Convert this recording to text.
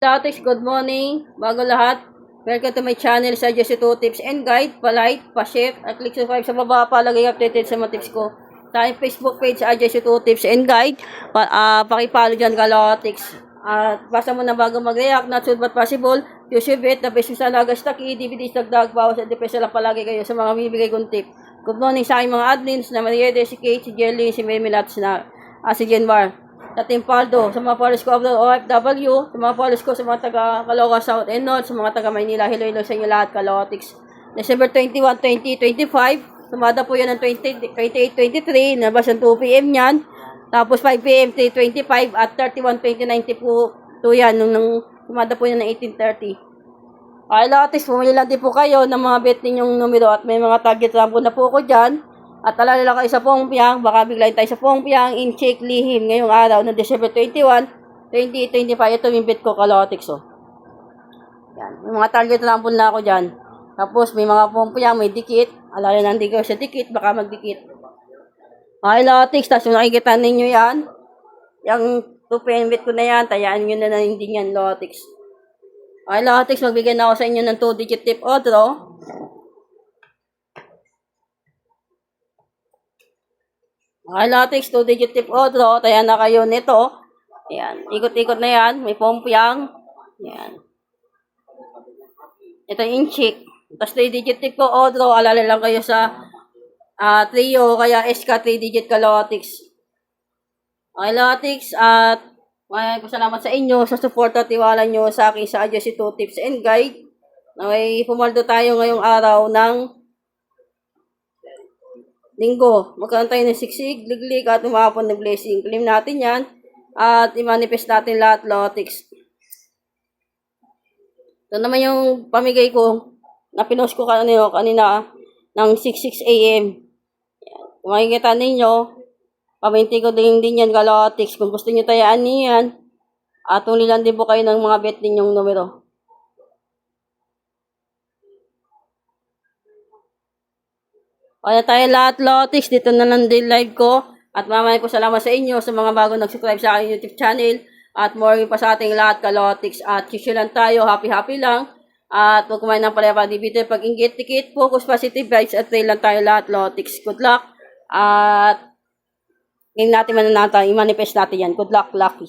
Tatis, good morning. Bago lahat, welcome to my channel sa Jesse 2 Tips and Guide. Pa-like, pa-share, at click subscribe sa baba para lagi updated sa mga tips ko. Sa aking Facebook page sa Jesse 2 Tips and Guide. Pakipalo dyan Galatics. At basta mo na bago mag-react, not soon but possible. YouTube it, the best sa lagas taki, DVDs, dagdag, bawas at depresa lang palagi kayo sa mga bibigay kong tip. Good morning sa aking mga admins na Mariede, si Kate, si Jelly, si Memilat, si Genmar. Sa Team Paldo, sa mga followers ko of the OFW, sa mga followers ko sa mga taga Caloocan South and North, sa mga taga Maynila, hello sa inyo lahat, Kalotics. December 21, 2025, sumada po yan ng 28-23, nabas ng 2 p.m. yan, tapos 5 p.m. 3:25 at 31-20-90 po ito yan, nung sumada po yan ng 18:30. Kalotics, pumili lang din po kayo ng mga bet ninyong numero at may mga target lang po na po ko dyan. At alala lang kayo sa Pongpiang, baka biglayin tayo sa Pongpiang, in-check lihim ngayong araw ng December 21, 2025. Ito yung bet ko, Kalotics, oh. Yan, may mga target lang po na ako dyan. Tapos may mga Pongpiang, may dikit. Alala lang din kayo sa dikit, baka magdikit. Kalotics, tapos yung nakikita ninyo yan, yung 2 bet ko na yan, tayaan nyo na hindi yan, Kalotics. Kalotics, magbigyan na ako sa inyo ng 2-digit tip o draw. Kalotics, 2-digit tip o draw. Taya na kayo nito. Ayan. Ikot-ikot na yan. May Pongpiang. Ayan. Ito yung inchik. Tapos 3-digit tip ko o draw. Alala lang kayo sa trio. Kaya SK 3-digit Kalotics. Kalotics at maraming salamat sa inyo sa support at tiwala nyo sa akin sa Jesse 2 Tips and Guide. May pumaldo tayo ngayong araw ng Linggo, magkaroon tayo ng siksig, liglig at umapon ng blessing. Claim natin yan at i-manifest natin lahat, Kalotics. Ito naman yung pamigay ko na pinost ko kanina ng 6 a.m. Kung makikita ninyo, paminti ko din yan, Kalotics. Kung gusto nyo tayaan niyo yan, at tulilan din po kayo ng mga bet ninyong numero. Kaya tayo lahat, Kalotics, dito na lang din live ko. At mamaya po salamat sa inyo sa mga bago nag-subscribe sa aking YouTube channel. At more pa sa ating lahat, Kalotics. At lang tayo, happy lang. At huwag kumain ng palaya di bitter pag-inggit, tikit, focus, positive vibes. At trail lang tayo lahat, Kalotics. Good luck. At ngayon natin mananata, i-manifest natin yan. Good luck, lucky.